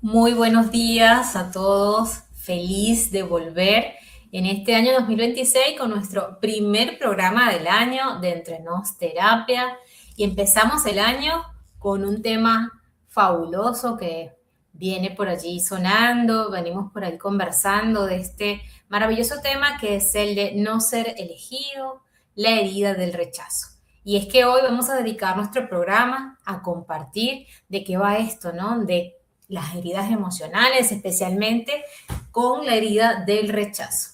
Muy buenos días a todos. Feliz de volver en este año 2026 con nuestro primer programa del año de Entre Nos Terapia. Y empezamos el año con un tema fabuloso que viene por allí sonando. Venimos por ahí conversando de este maravilloso tema que es el de no ser elegido, la herida del rechazo. Y es que hoy vamos a dedicar nuestro programa a compartir de qué va esto, ¿no? De las heridas emocionales, especialmente con la herida del rechazo.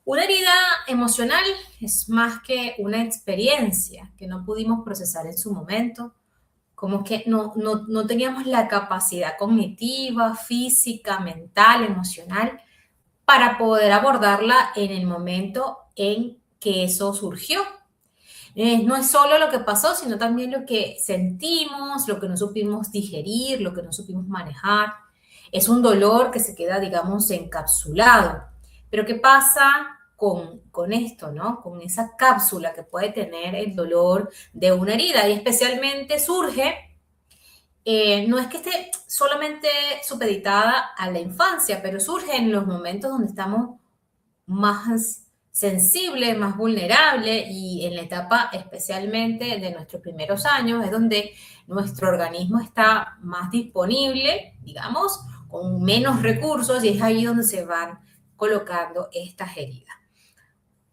Una herida emocional es más que una experiencia que no pudimos procesar en su momento, como que no teníamos la capacidad cognitiva, física, mental, emocional para poder abordarla en el momento en que eso surgió. No es solo lo que pasó, sino también lo que sentimos, lo que no supimos digerir, lo que no supimos manejar. Es un dolor que se queda, digamos, encapsulado. Pero ¿qué pasa con esto, ¿no? Con esa cápsula que puede tener el dolor de una herida y especialmente surge, no es que esté solamente supeditada a la infancia, pero surge en los momentos donde estamos más sensible, más vulnerable y en la etapa especialmente de nuestros primeros años es donde nuestro organismo está más disponible, digamos, con menos recursos y es ahí donde se van colocando estas heridas.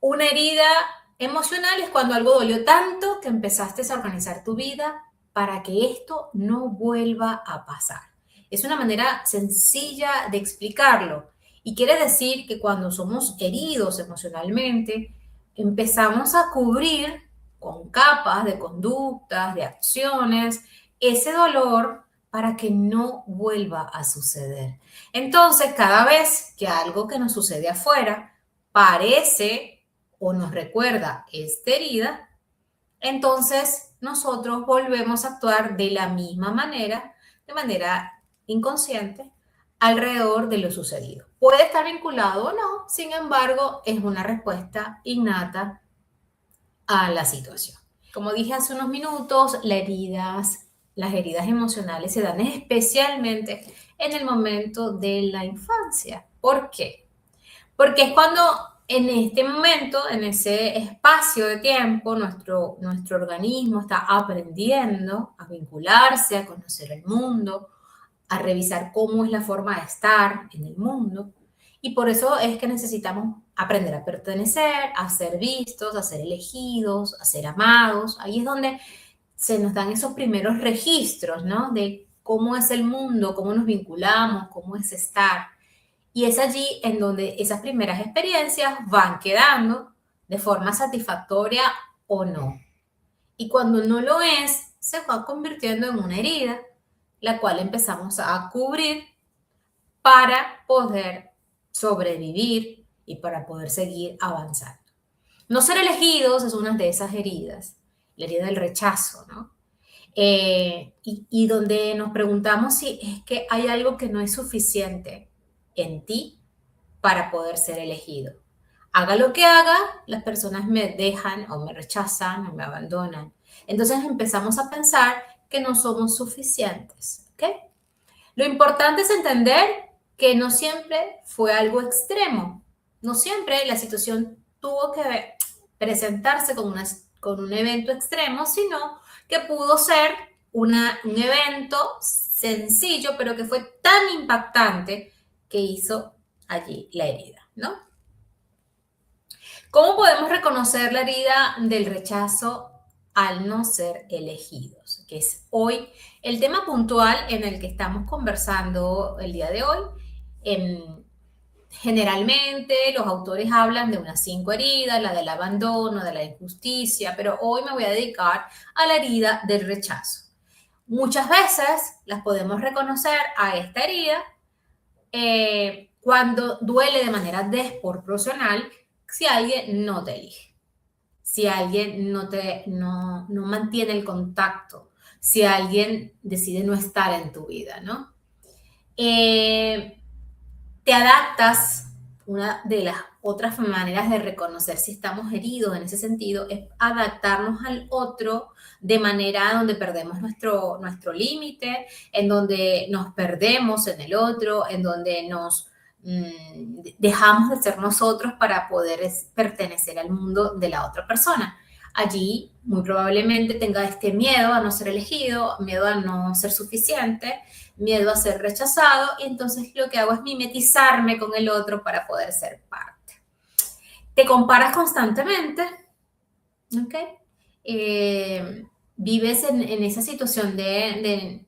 Una herida emocional es cuando algo dolió tanto que empezaste a organizar tu vida para que esto no vuelva a pasar. Es una manera sencilla de explicarlo y quiere decir que cuando somos heridos emocionalmente, empezamos a cubrir con capas de conductas, de acciones, ese dolor para que no vuelva a suceder. Entonces, cada vez que algo que nos sucede afuera parece o nos recuerda esta herida, entonces nosotros volvemos a actuar de manera inconsciente, alrededor de lo sucedido. Puede estar vinculado o no, sin embargo, es una respuesta innata a la situación. Como dije hace unos minutos, las heridas emocionales se dan especialmente en el momento de la infancia. ¿Por qué? Porque es cuando en este momento, en ese espacio de tiempo, nuestro organismo está aprendiendo a vincularse, a conocer el mundo, a revisar cómo es la forma de estar en el mundo. Y por eso es que necesitamos aprender a pertenecer, a ser vistos, a ser elegidos, a ser amados. Ahí es donde se nos dan esos primeros registros, ¿no? De cómo es el mundo, cómo nos vinculamos, cómo es estar. Y es allí en donde esas primeras experiencias van quedando de forma satisfactoria o no. Y cuando no lo es, se va convirtiendo en una herida, la cual empezamos a cubrir para poder sobrevivir y para poder seguir avanzando. No ser elegidos es una de esas heridas, la herida del rechazo, ¿no? Y donde nos preguntamos si es que hay algo que no es suficiente en ti para poder ser elegido. Haga lo que haga, las personas me dejan o me rechazan o me abandonan. Entonces empezamos a pensar que no somos suficientes. ¿Ok? Lo importante es entender que no siempre fue algo extremo. No siempre la situación tuvo que presentarse con un evento extremo, sino que pudo ser un evento sencillo, pero que fue tan impactante que hizo allí la herida, ¿no? ¿Cómo podemos reconocer la herida del rechazo al no ser elegidos? Que es hoy el tema puntual en el que estamos conversando el día de hoy. Generalmente los autores hablan de unas 5 heridas, la del abandono, de la injusticia, pero hoy me voy a dedicar a la herida del rechazo. Muchas veces las podemos reconocer a esta herida cuando duele de manera desproporcional si alguien no te elige, si alguien no mantiene el contacto, si alguien decide no estar en tu vida, ¿no? Te adaptas una de las otras maneras de reconocer si estamos heridos en ese sentido es adaptarnos al otro de manera donde perdemos nuestro límite, en donde nos perdemos en el otro, en donde nos dejamos de ser nosotros para poder pertenecer al mundo de la otra persona. Allí muy probablemente tenga este miedo a no ser elegido, miedo a no ser suficiente, miedo a ser rechazado, y entonces lo que hago es mimetizarme con el otro para poder ser parte. Te comparas constantemente, ¿ok? Vives en esa situación de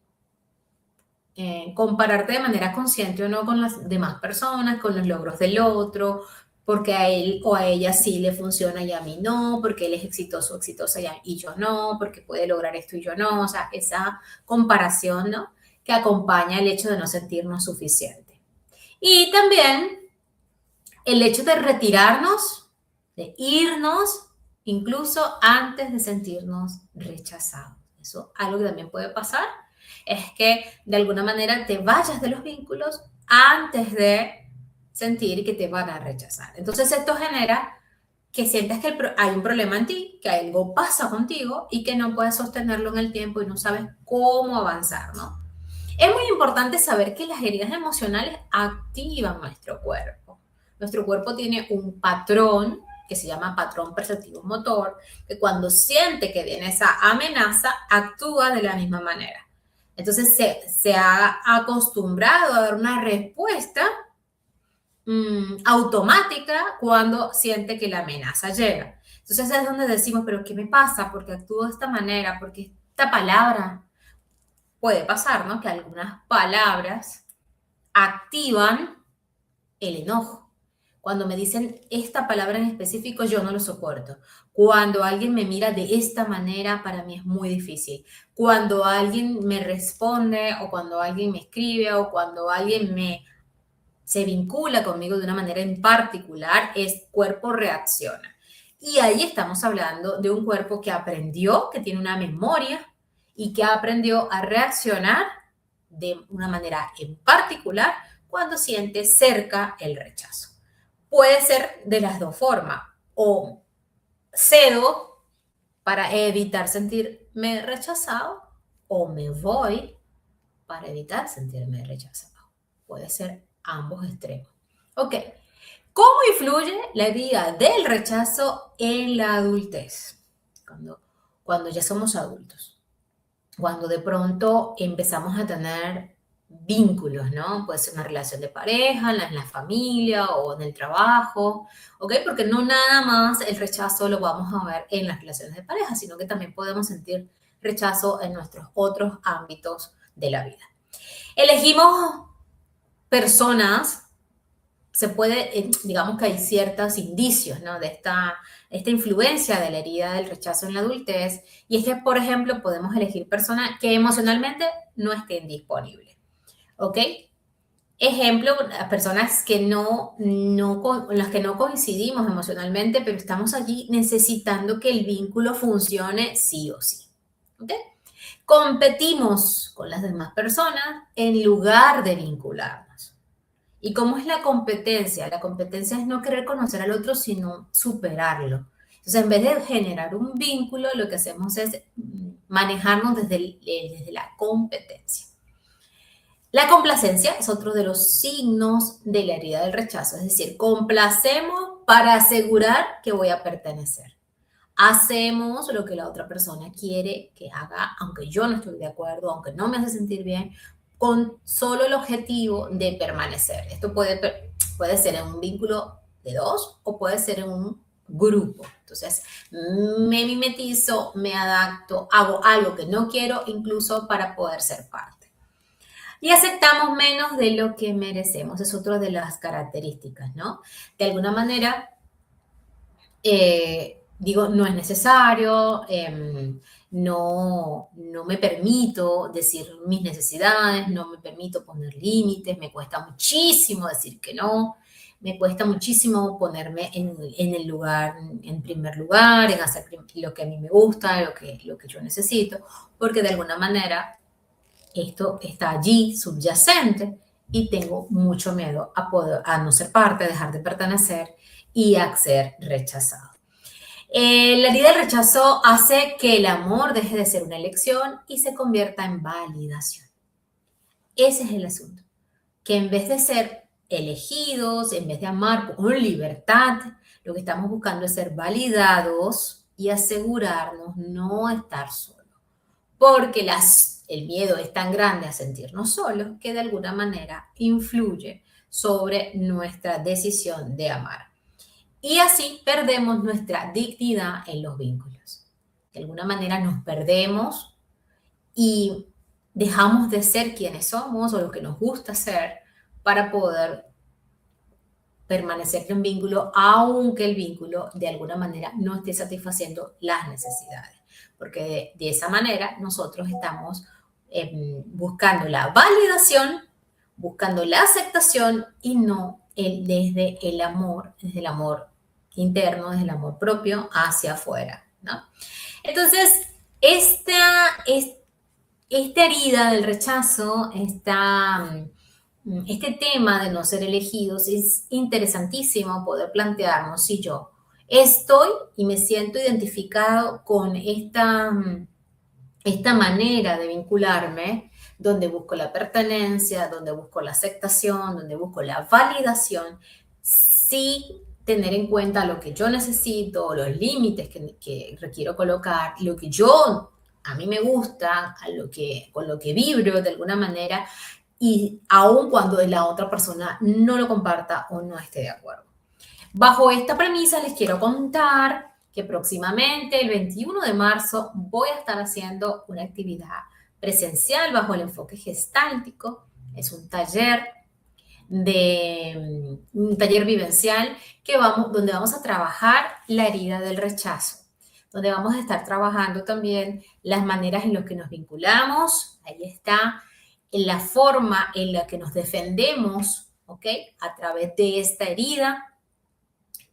compararte de manera consciente o no con las demás personas, con los logros del otro, porque a él o a ella sí le funciona y a mí no, porque él es exitoso o exitosa y yo no, porque puede lograr esto y yo no, o sea, esa comparación, ¿no? Que acompaña el hecho de no sentirnos suficientes. Y también el hecho de retirarnos, de irnos, incluso antes de sentirnos rechazados. Eso, algo que también puede pasar, es que de alguna manera te vayas de los vínculos antes de sentir que te van a rechazar. Entonces esto genera que sientas que hay un problema en ti, que algo pasa contigo y que no puedes sostenerlo en el tiempo y no sabes cómo avanzar, ¿no? Es muy importante saber que las heridas emocionales activan nuestro cuerpo. Nuestro cuerpo tiene un patrón que se llama patrón perceptivo motor, que cuando siente que viene esa amenaza, actúa de la misma manera. Entonces se ha acostumbrado a dar una respuesta automática cuando siente que la amenaza llega. Entonces es donde decimos, pero ¿qué me pasa? ¿Por qué actúo de esta manera? Porque esta palabra puede pasar, ¿no? Que algunas palabras activan el enojo. Cuando me dicen esta palabra en específico, yo no lo soporto. Cuando alguien me mira de esta manera, para mí es muy difícil. Cuando alguien me responde o cuando alguien me escribe o cuando alguien se vincula conmigo de una manera en particular, es cuerpo reacciona. Y ahí estamos hablando de un cuerpo que aprendió, que tiene una memoria y que aprendió a reaccionar de una manera en particular cuando siente cerca el rechazo. Puede ser de las dos formas, o cedo para evitar sentirme rechazado, o me voy para evitar sentirme rechazado. Puede ser ambos extremos. Ok, ¿cómo influye la herida del rechazo en la adultez? Cuando ya somos adultos, cuando de pronto empezamos a tener vínculos, ¿no? Puede ser una relación de pareja, en la familia o en el trabajo, ¿ok? Porque no nada más el rechazo lo vamos a ver en las relaciones de pareja, sino que también podemos sentir rechazo en nuestros otros ámbitos de la vida. Elegimos personas, se puede, digamos que hay ciertos indicios, ¿no? De esta influencia de la herida del rechazo en la adultez, y es que, por ejemplo, podemos elegir personas que emocionalmente no estén disponibles, ¿ok? Ejemplo, personas que con las que no coincidimos emocionalmente, pero estamos allí necesitando que el vínculo funcione sí o sí, ¿ok? Competimos con las demás personas en lugar de vincularnos. ¿Y cómo es la competencia? La competencia es no querer conocer al otro, sino superarlo. Entonces, en vez de generar un vínculo, lo que hacemos es manejarnos desde la competencia. La complacencia es otro de los signos de la herida del rechazo, es decir, complacemos para asegurar que voy a pertenecer. Hacemos lo que la otra persona quiere que haga, aunque yo no estoy de acuerdo, aunque no me hace sentir bien, con solo el objetivo de permanecer. Esto puede ser en un vínculo de dos o puede ser en un grupo. Entonces, me mimetizo, me adapto, hago algo que no quiero, incluso para poder ser parte. Y aceptamos menos de lo que merecemos. Es otra de las características, ¿no? De alguna manera, digo, no es necesario, no me permito decir mis necesidades, no me permito poner límites, me cuesta muchísimo decir que no, me cuesta muchísimo ponerme en el lugar, en primer lugar, en hacer lo que a mí me gusta, lo que yo necesito, porque de alguna manera esto está allí subyacente y tengo mucho miedo a no ser parte, a dejar de pertenecer y a ser rechazado. La herida del rechazo hace que el amor deje de ser una elección y se convierta en validación. Ese es el asunto, que en vez de ser elegidos, en vez de amar con libertad, lo que estamos buscando es ser validados y asegurarnos no estar solos. Porque el miedo es tan grande a sentirnos solos que de alguna manera influye sobre nuestra decisión de amar. Y así perdemos nuestra dignidad en los vínculos. De alguna manera nos perdemos y dejamos de ser quienes somos o lo que nos gusta ser para poder permanecer en un vínculo, aunque el vínculo de alguna manera no esté satisfaciendo las necesidades. Porque de esa manera nosotros estamos buscando la validación, buscando la aceptación y no desde el amor interno, desde el amor propio hacia afuera, ¿no? Entonces, esta herida del rechazo, este tema de no ser elegidos, es interesantísimo poder plantearnos si yo estoy y me siento identificado con esta manera de vincularme, donde busco la pertenencia, donde busco la aceptación, donde busco la validación, sí tener en cuenta lo que yo necesito, los límites que requiero colocar, lo que a mí me gusta, con lo que vibro de alguna manera, y aun cuando la otra persona no lo comparta o no esté de acuerdo. Bajo esta premisa les quiero contar que próximamente, el 21 de marzo, voy a estar haciendo una actividad presencial bajo el enfoque gestáltico. Es un taller un taller vivencial donde vamos a trabajar la herida del rechazo, donde vamos a estar trabajando también las maneras en las que nos vinculamos, ahí está, en la forma en la que nos defendemos, ¿ok? A través de esta herida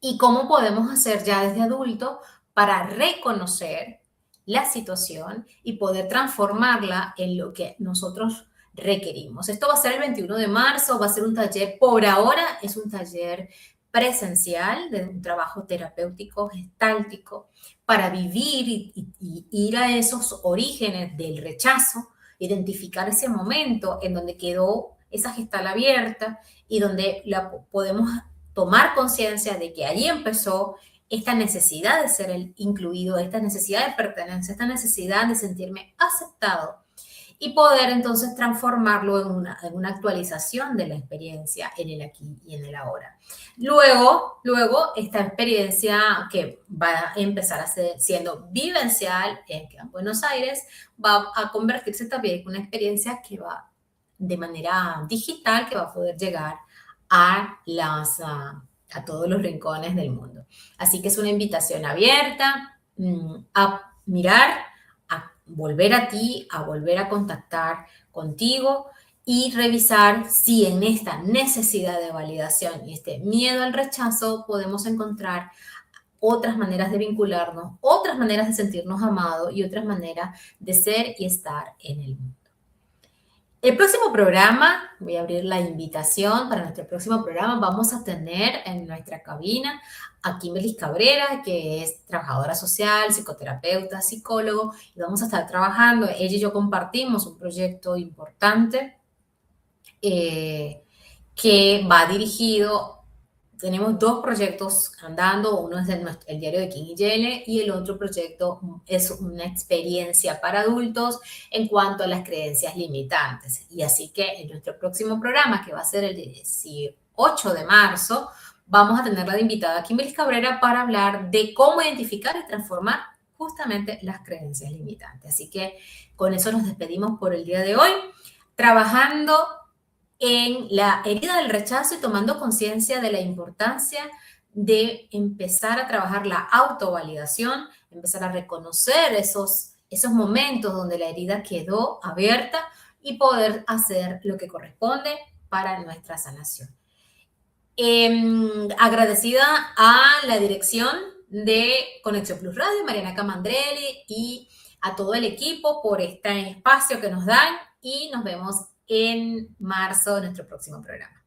y cómo podemos hacer ya desde adulto para reconocer la situación y poder transformarla en lo que nosotros requerimos. Esto va a ser el 21 de marzo, va a ser un taller, por ahora es un taller presencial de un trabajo terapéutico, gestáltico, para vivir y ir a esos orígenes del rechazo, identificar ese momento en donde quedó esa gestal abierta y donde podemos tomar conciencia de que allí empezó esta necesidad de ser incluido, esta necesidad de pertenencia, esta necesidad de sentirme aceptado y poder entonces transformarlo en una actualización de la experiencia en el aquí y en el ahora. Luego esta experiencia que va a empezar a ser siendo vivencial en Buenos Aires, va a convertirse también en una experiencia que va de manera digital, que va a poder llegar a todos los rincones del mundo. Así que es una invitación abierta a mirar, a volver a ti, a volver a contactar contigo y revisar si en esta necesidad de validación y este miedo al rechazo podemos encontrar otras maneras de vincularnos, otras maneras de sentirnos amados y otras maneras de ser y estar en el mundo. El próximo programa, voy a abrir la invitación para nuestro próximo programa, vamos a tener en nuestra cabina a Kimberly Cabrera, que es trabajadora social, psicoterapeuta, psicólogo, y vamos a estar trabajando, ella y yo compartimos un proyecto importante que va dirigido. Tenemos dos proyectos andando, uno es el diario de King y Yele y el otro proyecto es una experiencia para adultos en cuanto a las creencias limitantes. Y así que en nuestro próximo programa, que va a ser el 18 de marzo, vamos a tener la invitada a Kimberly Cabrera para hablar de cómo identificar y transformar justamente las creencias limitantes. Así que con eso nos despedimos por el día de hoy, trabajando en la herida del rechazo y tomando conciencia de la importancia de empezar a trabajar la autovalidación, empezar a reconocer esos momentos donde la herida quedó abierta y poder hacer lo que corresponde para nuestra sanación. Agradecida a la dirección de Conexión Plus Radio, Mariana Camandrelli, y a todo el equipo por este espacio que nos dan y nos vemos en marzo de nuestro próximo programa.